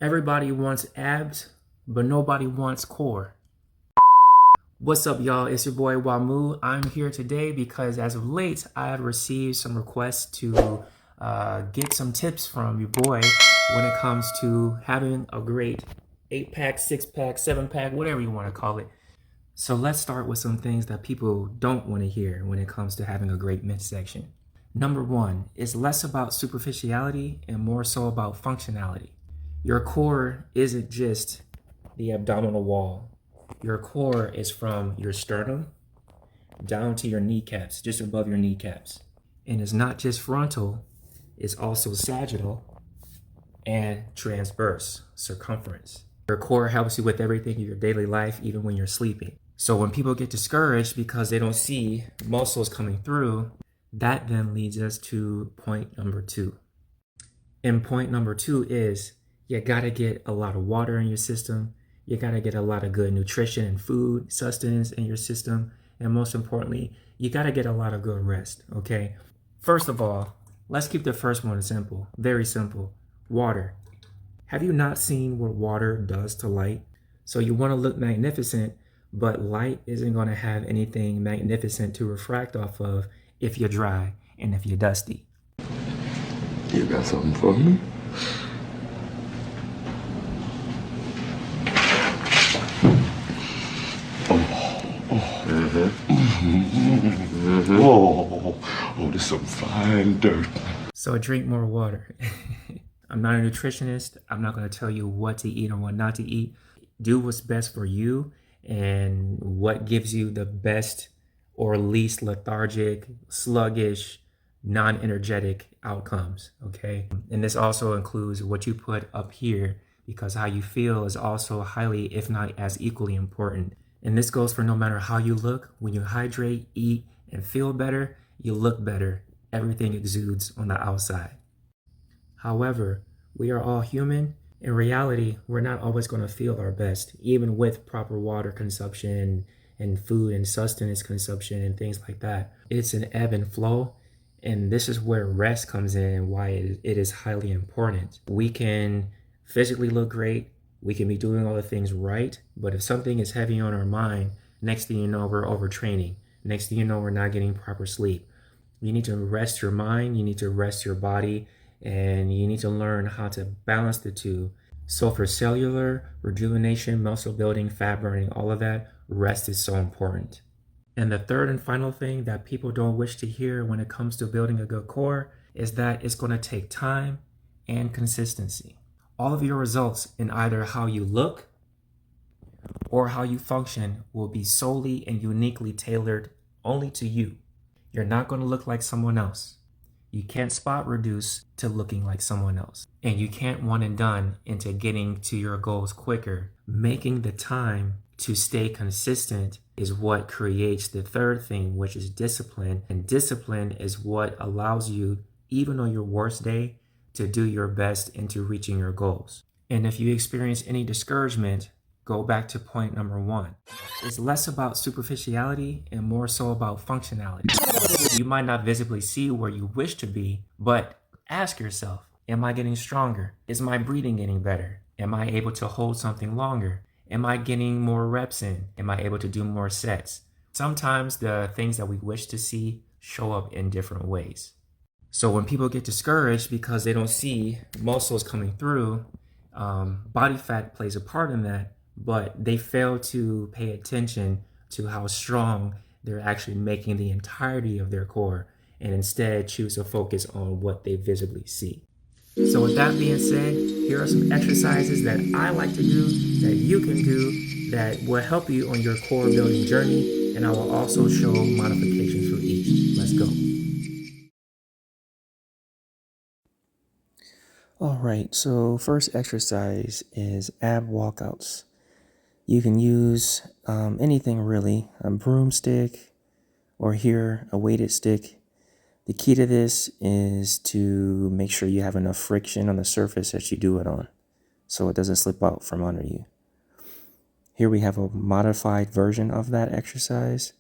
Everybody wants abs, but nobody wants core. What's up, y'all? It's your boy Wamu. I'm here today because as of late, I have received some requests to get some tips from your boy when it comes to having a great 8-pack, 6-pack, 7-pack, whatever you want to call it. So let's start with some things that people don't want to hear when it comes to having a great midsection. Number one is less about superficiality and more so about functionality. Your core isn't just the abdominal wall. Your core is from your sternum down to your kneecaps, just above your kneecaps. And it's not just frontal, it's also sagittal and transverse, circumference. Your core helps you with everything in your daily life, even when you're sleeping. So when people get discouraged because they don't see muscles coming through, that then leads us to point number two. And point number two is you gotta get a lot of water in your system. You gotta get a lot of good nutrition and food, sustenance in your system. And most importantly, you gotta get a lot of good rest, okay? First of all, let's keep the first one simple, very simple. Water. Have you not seen what water does to light? So you wanna look magnificent, but light isn't gonna have anything magnificent to refract off of if you're dry and if you're dusty. You got something for me? Oh, this is some fine dirt. So drink more water. I'm not a nutritionist. I'm not going to tell you what to eat or what not to eat. Do what's best for you and what gives you the best or least lethargic, sluggish, non-energetic outcomes, okay? And this also includes what you put up here because how you feel is also highly, if not as equally important. And this goes for no matter how you look. When you hydrate, eat, and feel better, you look better. Everything exudes on the outside. However, we are all human. In reality, we're not always going to feel our best, even with proper water consumption and food and sustenance consumption and things like that. It's an ebb and flow. And this is where rest comes in and why it is highly important. We can physically look great. We can be doing all the things right. But if something is heavy on our mind, next thing you know, we're overtraining. Next thing you know, we're not getting proper sleep. You need to rest your mind. You need to rest your body. And you need to learn how to balance the two. So for cellular rejuvenation, muscle building, fat burning, all of that, rest is so important. And the third and final thing that people don't wish to hear when it comes to building a good core is that it's going to take time and consistency. All of your results in either how you look or how you function will be solely and uniquely tailored only to you. You're not going to look like someone else. You can't spot reduce to looking like someone else. And you can't one and done into getting to your goals quicker. Making the time to stay consistent is what creates the third thing, which is discipline. And discipline is what allows you, even on your worst day, to do your best into reaching your goals. And if you experience any discouragement, go back to point number one. It's less about superficiality and more so about functionality. You might not visibly see where you wish to be, but ask yourself, am I getting stronger? Is my breathing getting better? Am I able to hold something longer? Am I getting more reps in? Am I able to do more sets? Sometimes the things that we wish to see show up in different ways. So when people get discouraged because they don't see muscles coming through, body fat plays a part in that, but they fail to pay attention to how strong they're actually making the entirety of their core and instead choose to focus on what they visibly see. So with that being said, here are some exercises that I like to do, that you can do, that will help you on your core building journey, and I will also show modifications for each. Let's go. All right, so first exercise is ab walkouts. You can use anything really, a broomstick or here a weighted stick. The key to this is to make sure you have enough friction on the surface that you do it on so it doesn't slip out from under you. Here we have a modified version of that exercise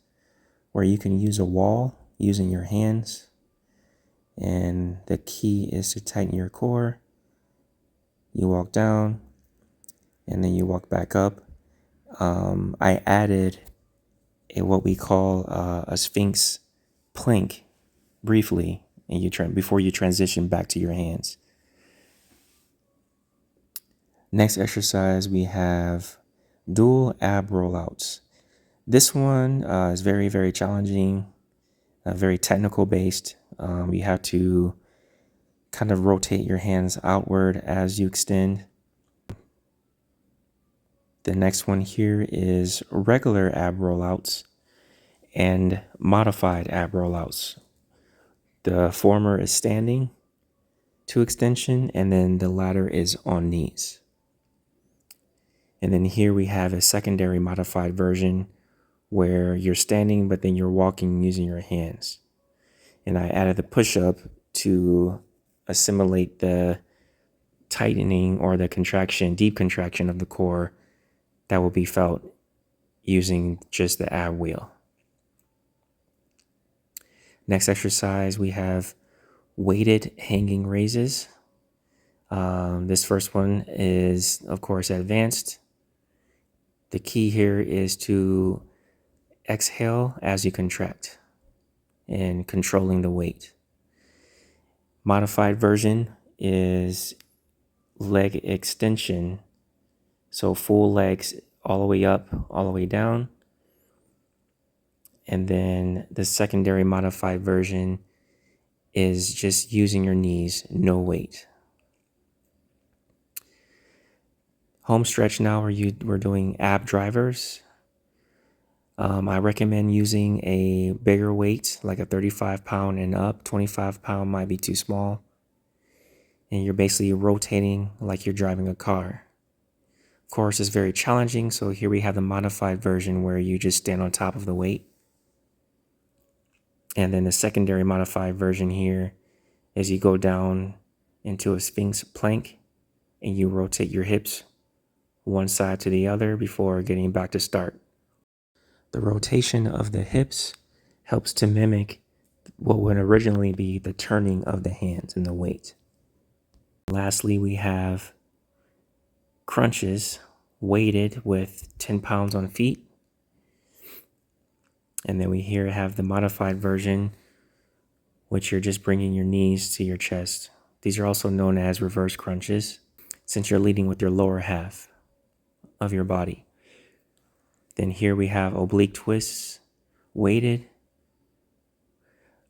where you can use a wall using your hands. And the key is to tighten your core. You walk down, and then you walk back up. I added what we call a Sphinx plank briefly, and before you transition back to your hands. Next exercise, we have dual ab rollouts. This one is very, very challenging, very technical based. You have to kind of rotate your hands outward as you extend. The next one here is regular ab rollouts and modified ab rollouts. The former is standing to extension, and then the latter is on knees. And then here we have a secondary modified version where you're standing, but then you're walking using your hands. And I added the push-up to assimilate the tightening or the contraction, deep contraction of the core that will be felt using just the ab wheel. Next exercise, we have weighted hanging raises. This first one is, of course, advanced. The key here is to exhale as you contract and controlling the weight. Modified version is leg extension. So full legs all the way up, all the way down. And then the secondary modified version is just using your knees, no weight. Home stretch now, we're doing ab drivers. I recommend using a bigger weight, like a 35-pound and up. 25-pound might be too small. And you're basically rotating like you're driving a car. Of course, it's very challenging, so here we have the modified version where you just stand on top of the weight. And then the secondary modified version here is you go down into a Sphinx plank and you rotate your hips one side to the other before getting back to start. The rotation of the hips helps to mimic what would originally be the turning of the hands and the weight. Lastly, we have crunches weighted with 10 pounds on feet. And then we here have the modified version, which you're just bringing your knees to your chest. These are also known as reverse crunches, since you're leading with your lower half of your body. Then here we have oblique twists, weighted.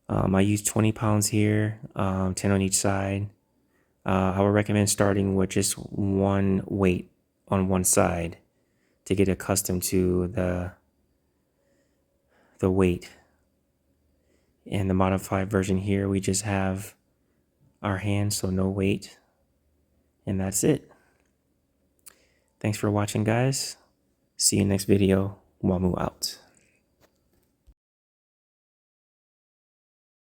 I use 20 pounds here, 10 on each side. I would recommend starting with just one weight on one side to get accustomed to the weight. In the modified version here, we just have our hands, so no weight. And that's it. Thanks for watching, guys. See you next video. Wamu out.